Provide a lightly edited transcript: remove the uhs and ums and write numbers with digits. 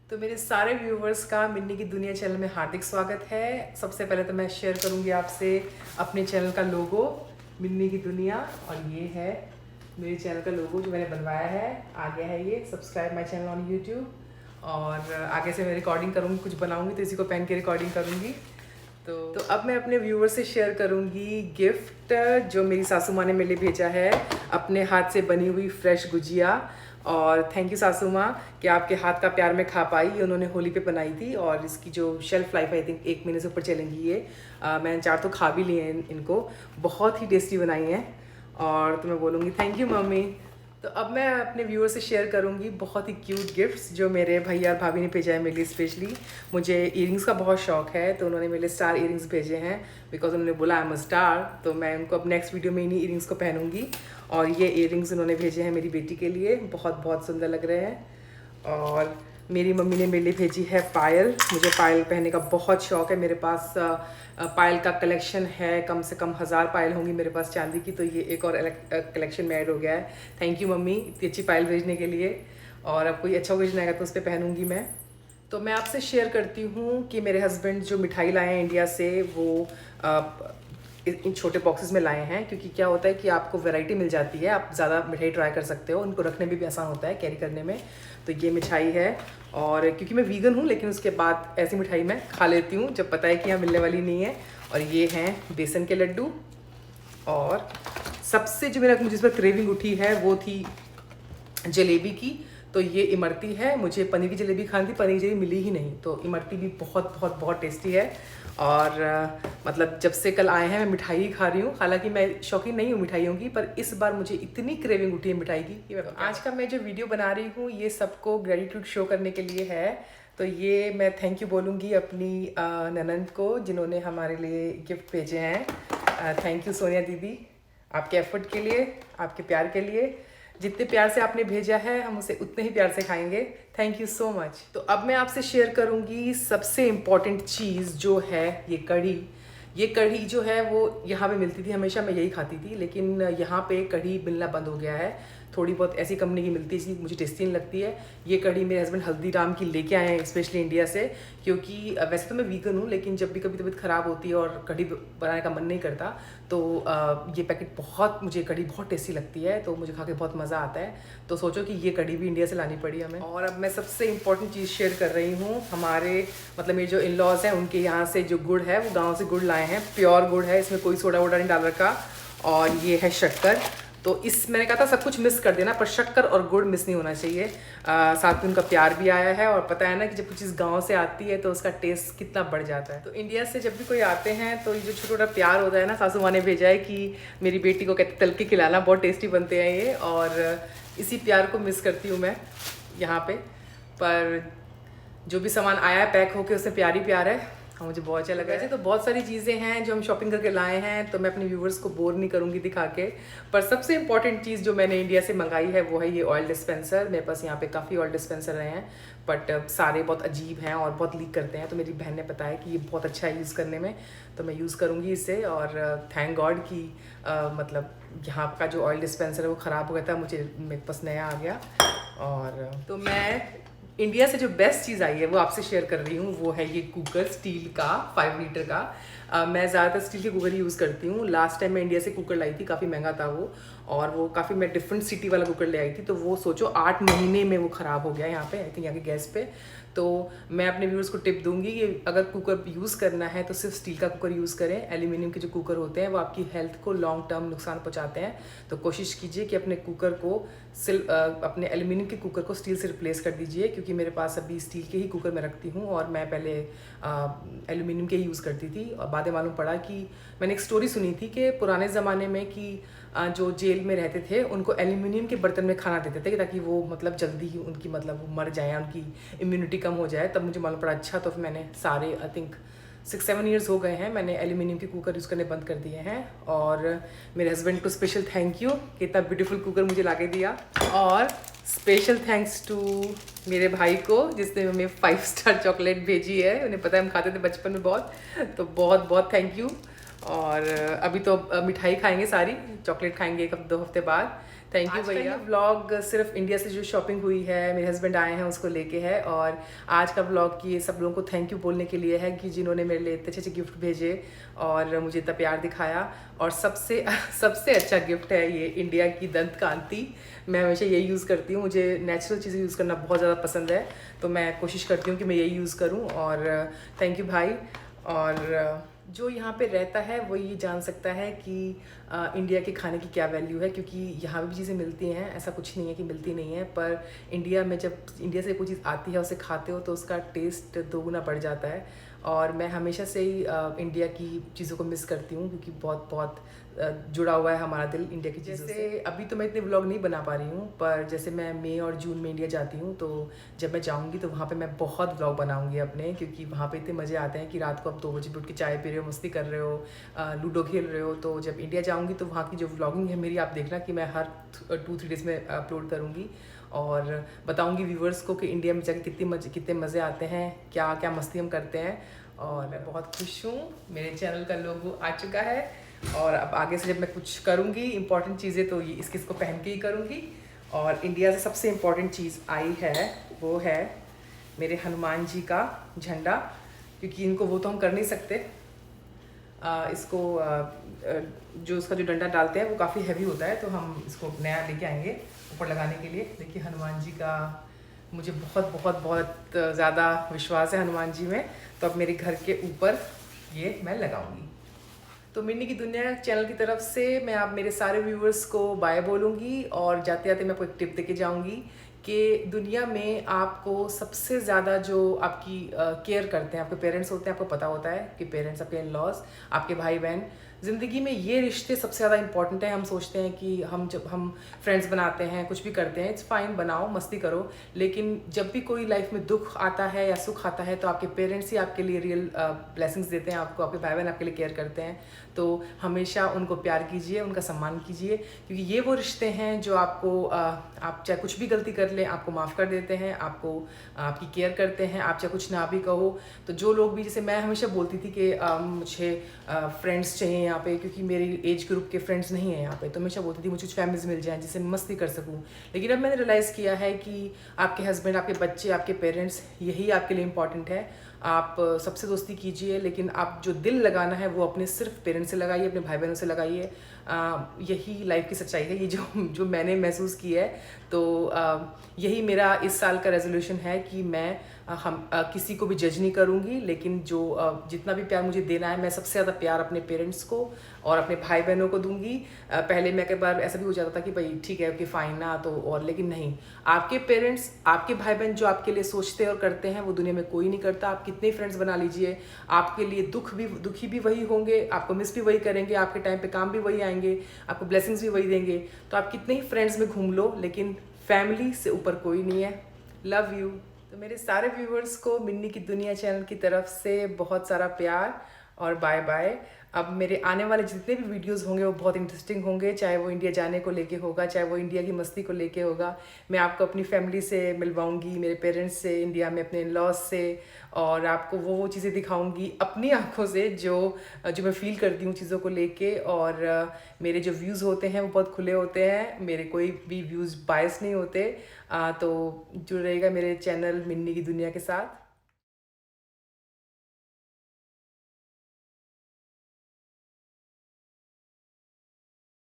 तो मेरे सारे व्यूवर्स का मिन्नी की दुनिया चैनल में हार्दिक स्वागत है। सबसे पहले तो मैं शेयर करूंगी आपसे अपने चैनल का लोगो, मिन्नी की दुनिया। और ये है मेरे चैनल का लोगो जो मैंने बनवाया है। आगे है ये subscribe my channel on YouTube. और आगे से मैं रिकॉर्डिंग करूँगी, कुछ बनाऊँगी तो इसी को पहन के रिकॉर्डिंग करूँगी। तो अब मैं अपने व्यूवर से शेयर करूँगी गिफ्ट जो मेरी सासू माँ ने मेरे लिए भेजा है, अपने हाथ से बनी हुई फ्रेश गुजिया। और थैंक यू सासू माँ कि आपके हाथ का प्यार मैं खा पाई। ये उन्होंने होली पे बनाई थी और इसकी जो शेल्फ लाइफ आई थिंक 1 महीने से ऊपर चलेंगी ये। मैंने 4 तो खा भी लिए हैं इनको, बहुत ही टेस्टी बनाई हैं। और तो मैं बोलूँगी थैंक यू मम्मी। तो अब मैं अपने व्यूअर से शेयर करूँगी बहुत ही क्यूट गिफ्ट्स जो मेरे भैया और भाभी ने भेजा है मेरे लिए स्पेशली। मुझे इयरिंग्स का बहुत शौक है तो उन्होंने मेरे लिए स्टार इयरिंग्स भेजे हैं बिकॉज उन्होंने बोला आई एम अ स्टार। तो मैं उनको अब नेक्स्ट वीडियो में इन्हीं इयरिंग्स को पहनूंगी। और ये इयरिंग्स उन्होंने भेजे हैं मेरी बेटी के लिए, बहुत बहुत सुंदर लग रहे हैं। और मेरी मम्मी ने मेरे लिए भेजी है पायल। मुझे पायल पहनने का बहुत शौक है। मेरे पास पायल का कलेक्शन है, कम से कम 1000 पायल होंगी मेरे पास चांदी की। तो ये एक और कलेक्शन में ऐड हो गया है। थैंक यू मम्मी इतनी अच्छी पायल भेजने के लिए। और अब कोई अच्छा ओकेजन आएगा तो उस पर पहनूंगी मैं। तो मैं आपसे शेयर करती हूँ कि मेरे हस्बैंड जो मिठाई लाए हैं इंडिया से वो इन छोटे बॉक्सेस में लाए हैं, क्योंकि क्या होता है कि आपको वैरायटी मिल जाती है, आप ज़्यादा मिठाई ट्राई कर सकते हो, उनको रखने में भी आसान होता है कैरी करने में। तो ये मिठाई है। और क्योंकि मैं वीगन हूँ लेकिन उसके बाद ऐसी मिठाई मैं खा लेती हूँ जब पता है कि यहाँ मिलने वाली नहीं है। और ये हैं बेसन के लड्डू। और सबसे जो मुझे इस पर क्रेविंग उठी है वो थी जलेबी की। तो ये इमरती है। मुझे पनीर की जलेबी खानी थी, पनीर की जलेबी मिली ही नहीं। तो इमरती भी बहुत बहुत बहुत टेस्टी है। और मतलब जब से कल आए हैं मैं मिठाई ही खा रही हूँ। हालांकि मैं शौकीन नहीं हूँ मिठाइयों की, पर इस बार मुझे इतनी क्रेविंग उठी है मिठाई की कि आज का मैं जो वीडियो बना रही हूँ ये सबको ग्रेटिट्यूड शो करने के लिए है। तो ये मैं थैंक यू बोलूँगी अपनी ननंद को जिन्होंने हमारे लिए गिफ्ट भेजे हैं। थैंक यू सोनिया दीदी, आपके एफर्ट के लिए, आपके प्यार के लिए। जितने प्यार से आपने भेजा है हम उसे उतने ही प्यार से खाएंगे। Thank you so much. तो अब मैं आपसे शेयर करूंगी सबसे इम्पॉर्टेंट चीज़ जो है ये कढ़ी। ये कढ़ी जो है वो यहाँ पे मिलती थी, हमेशा मैं यही खाती थी, लेकिन यहाँ पे कढ़ी मिलना बंद हो गया है। थोड़ी बहुत ऐसी कंपनी की मिलती है जिसकी मुझे टेस्टी नहीं लगती है। ये कढ़ी मेरे हस्बैंड हल्दीराम की लेके आए हैं स्पेशली इंडिया से, क्योंकि वैसे तो मैं वीगन हूँ लेकिन जब भी कभी तबीयत ख़राब होती है और कढ़ी बनाने का मन नहीं करता तो ये पैकेट मुझे कढ़ी बहुत टेस्टी लगती है, तो मुझे खा के बहुत मज़ा आता है। तो सोचो कि ये कढ़ी भी इंडिया से लानी पड़ी हमें। और अब मैं सबसे इम्पॉर्टेंट चीज़ शेयर कर रही हूँ। हमारे मतलब मेरे जो इन लॉज हैं उनके यहाँ से जो गुड़ है वो गाँव से गुड़ लाए हैं, प्योर गुड़ है, इसमें कोई सोडा वोडा नहीं डाल रखा। और ये है शक्कर। तो इस मैंने कहा था सब कुछ मिस कर देना, पर शक्कर और गुड़ मिस नहीं होना चाहिए। साथ में उनका प्यार भी आया है। और पता है ना कि जब कुछ चीज़ गांव से आती है तो उसका टेस्ट कितना बढ़ जाता है। तो इंडिया से जब भी कोई आते हैं तो ये जो छोटा छोटा प्यार होता है ना, सासू माँ ने भेजा है कि मेरी बेटी को कहते तल के खिलाना, बहुत टेस्टी बनते हैं ये। और इसी प्यार को मिस करती हूँ मैं यहाँ पे। पर जो भी सामान आया है पैक होके उससे प्यार ही प्यार है। हाँ, मुझे बहुत अच्छा लगा। ऐसे तो बहुत सारी चीज़ें हैं जो हम शॉपिंग करके लाए हैं, तो मैं अपने व्यूवर्स को बोर नहीं करूँगी दिखा के। पर सबसे इंपॉर्टेंट चीज़ जो मैंने इंडिया से मंगाई है वो है ये ऑयल डिस्पेंसर। मेरे पास यहाँ पे काफ़ी ऑयल डिस्पेंसर रहे हैं, बट सारे बहुत अजीब हैं और बहुत लीक करते हैं। तो मेरी बहन ने बताया कि ये बहुत अच्छा है यूज़ करने में, तो मैं यूज़ करूँगी इसे। और थैंक गॉड कि मतलब यहाँ का जो ऑयल डिस्पेंसर है वो ख़राब हो गया था, मेरे पास नया आ गया। और तो मैं इंडिया से जो बेस्ट चीज़ आई है वो आपसे शेयर कर रही हूँ। वो है ये कुकर, स्टील का 5 लीटर का। मैं ज़्यादातर स्टील के कुकर ही यूज़ करती हूँ। लास्ट टाइम मैं इंडिया से कुकर लाई थी, काफ़ी महंगा था वो। और वो काफ़ी मैं डिफरेंट सिटी वाला कुकर ले आई थी, तो वो सोचो 8 महीने में वो ख़राब हो गया यहाँ पे, आई थिंक यहाँ के गैस पे। तो मैं अपने व्यूअर्स को टिप दूंगी कि अगर कुकर यूज़ करना है तो सिर्फ स्टील का कुकर यूज़ करें। एल्यूमिनियम के जो कुकर होते हैं वो आपकी हेल्थ को लॉन्ग टर्म नुकसान पहुंचाते हैं। तो कोशिश कीजिए कि अपने कुकर को अपने एल्यूमिनियम के कुकर को स्टील से रिप्लेस कर दीजिए, क्योंकि मेरे पास अभी स्टील के ही कुकर में रखती हूँ और मैं पहले एल्यूमिनियम के ही यूज़ करती थी। और बाद में मालूम पड़ा कि मैंने एक स्टोरी सुनी थी कि पुराने ज़माने में कि जो जेल में रहते थे उनको एल्यूमिनियम के बर्तन में खाना देते थे ताकि वो मतलब जल्दी ही उनकी मतलब वो मर जाए, उनकी इम्यूनिटी कम हो जाए। तब मुझे मालूम पड़ा। अच्छा, तो फिर मैंने सारे आई थिंक 6-7 ईयर्स हो गए हैं मैंने एल्यूमिनियम के कुकर यूज़ करने बंद कर दिए हैं। और मेरे हस्बैंड को स्पेशल थैंक यू कि इतना ब्यूटीफुल कुकर मुझे ला के दिया। और स्पेशल थैंक्स टू मेरे भाई को जिसने हमें 5 स्टार चॉकलेट भेजी है। उन्हें पता है हम खाते थे बचपन में बहुत, तो बहुत बहुत थैंक यू। और अभी तो मिठाई खाएंगे, सारी चॉकलेट खाएंगे 1-2 हफ्ते बाद। थैंक यू भैया। व्लॉग सिर्फ इंडिया से जो शॉपिंग हुई है, मेरे हस्बैंड आए हैं उसको लेके है। और आज का व्लॉग ये सब लोगों को थैंक यू बोलने के लिए है कि जिन्होंने मेरे लिए इतने अच्छे गिफ्ट भेजे और मुझे इतना प्यार दिखाया। और सबसे सबसे अच्छा गिफ्ट है ये इंडिया की दंत कांति। मैं हमेशा यही यूज़ करती हूँ, मुझे नेचुरल चीज़ें यूज़ करना बहुत ज़्यादा पसंद है, तो मैं कोशिश करती हूँ कि मैं यही यूज़ करूँ। और थैंक यू भाई। और जो यहाँ पे रहता है वो ये जान सकता है कि इंडिया के खाने की क्या वैल्यू है, क्योंकि यहाँ भी चीज़ें मिलती हैं, ऐसा कुछ नहीं है कि मिलती नहीं है। पर इंडिया में जब इंडिया से कोई चीज़ आती है, उसे खाते हो तो उसका टेस्ट दोगुना बढ़ जाता है। और मैं हमेशा से ही इंडिया की चीज़ों को मिस करती हूँ, क्योंकि बहुत बहुत जुड़ा हुआ है हमारा दिल इंडिया की चीज़ों से। अभी तो मैं इतने व्लॉग नहीं बना पा रही हूँ, पर जैसे मैं मई और जून में इंडिया जाती हूँ, तो जब मैं जाऊँगी तो वहाँ पे मैं बहुत व्लॉग बनाऊँगी अपने, क्योंकि वहाँ पे इतने मज़े आते हैं कि रात को आप 2 बजे उठ के चाय पी रहे हो, मस्ती कर रहे हो, लूडो खेल रहे हो। तो जब इंडिया जाऊँगी तो वहाँ की जो व्लॉगिंग है मेरी, आप देखना कि मैं हर 2-3 डेज़ में अपलोड करूँगी और बताऊँगी व्यूवर्स को कि इंडिया में जाके कितने मज़े आते हैं, क्या क्या मस्ती हम करते हैं। और मैं बहुत खुश हूँ, मेरे चैनल का लोगो आ चुका है। और अब आगे से जब मैं कुछ करूँगी इंपॉर्टेंट चीज़ें तो ये इसको पहन के ही करूँगी। और इंडिया से सबसे इम्पॉर्टेंट चीज़ आई है, वो है मेरे हनुमान जी का झंडा, क्योंकि इनको वो तो हम कर नहीं सकते। इसको जो उसका जो डंडा डालते हैं वो काफ़ी हैवी होता है, तो हम इसको नया लेके आएंगे ऊपर लगाने के लिए। देखिए हनुमान जी का मुझे बहुत बहुत बहुत ज़्यादा विश्वास है हनुमान जी में, तो अब मेरे घर के ऊपर ये मैं लगाऊंगी। तो मिन्नी की दुनिया चैनल की तरफ से मैं आप मेरे सारे व्यूवर्स को बाय बोलूँगी। और जाते जाते मैं आपको एक टिप देके जाऊँगी कि दुनिया में आपको सबसे ज़्यादा जो आपकी केयर करते हैं, आपके पेरेंट्स होते हैं। आपको पता होता है कि पेरेंट्स, आपके इन लॉज, आपके भाई बहन, ज़िंदगी में ये रिश्ते सबसे ज़्यादा इंपॉर्टेंट है। हम सोचते हैं कि जब हम फ्रेंड्स बनाते हैं, कुछ भी करते हैं, इट्स फाइन, बनाओ, मस्ती करो, लेकिन जब भी कोई लाइफ में दुख आता है या सुख आता है तो आपके पेरेंट्स ही आपके लिए रियल ब्लेसिंग्स देते हैं आपको, आपके भाई बहन आपके लिए केयर करते हैं। तो हमेशा उनको प्यार कीजिए, उनका सम्मान कीजिए, क्योंकि ये वो रिश्ते हैं जो आपको आप चाहे कुछ भी गलती कर लें आपको माफ़ कर देते हैं, आपको आपकी केयर करते हैं, आप चाहे कुछ ना भी कहो। तो जो लोग भी, जैसे मैं हमेशा बोलती थी कि मुझे फ्रेंड्स चाहिए यहाँ पे, क्योंकि मेरी एज ग्रुप के फ्रेंड्स नहीं हैं यहाँ पे, तो हमेशा बोलती थी मुझे कुछ फैमिलीज मिल जाएं जिससे मैं मस्ती कर सकूँ। लेकिन अब मैंने रियलाइज़ किया है कि आपके हस्बैंड, आपके बच्चे, आपके पेरेंट्स, यही आपके लिए इम्पॉर्टेंट है। आप सबसे दोस्ती कीजिए, लेकिन आप जो दिल लगाना है वो अपने सिर्फ पेरेंट्स से लगाइए, अपने भाई बहनों से लगाइए। यही लाइफ की सच्चाई है, ये जो मैंने महसूस की है। तो यही मेरा इस साल का रेजोल्यूशन है कि मैं किसी को भी जज नहीं करूँगी, लेकिन जो जितना भी प्यार मुझे देना है, मैं सबसे ज़्यादा प्यार अपने पेरेंट्स को और अपने भाई बहनों को दूंगी। पहले मैं कई बार ऐसा भी हो जाता था कि भाई ठीक है, ओके फाइन ना, तो और, लेकिन नहीं, आपके पेरेंट्स, आपके भाई बहन जो आपके लिए सोचते हैं और करते हैं वो दुनिया में कोई नहीं करता। आप कितने फ्रेंड्स बना लीजिए, आपके लिए दुखी भी वही होंगे, आपको मिस भी वही करेंगे, आपके टाइम पे काम भी वही आएंगे, आपको ब्लेसिंग्स भी वही देंगे। तो आप कितने ही फ्रेंड्स में घूम लो, लेकिन फैमिली से ऊपर कोई नहीं है। Love you. तो मेरे सारे व्यूवर्स को मिन्नी की दुनिया चैनल की तरफ से बहुत सारा प्यार और बाय बाय। अब मेरे आने वाले जितने भी वीडियोस होंगे वो बहुत इंटरेस्टिंग होंगे, चाहे वो इंडिया जाने को लेके होगा, चाहे वो इंडिया की मस्ती को लेके होगा। मैं आपको अपनी फैमिली से मिलवाऊंगी, मेरे पेरेंट्स से, इंडिया में अपने इन-लॉज से, और आपको वो चीज़ें दिखाऊंगी अपनी आंखों से जो मैं फील करती हूँ चीज़ों को लेके। और मेरे जो व्यूज़ होते हैं वो बहुत खुले होते हैं, मेरे कोई भी व्यूज़ बायस नहीं होते। तो जुड़ रहेगा मेरे चैनल मिन्नी की दुनिया के साथ।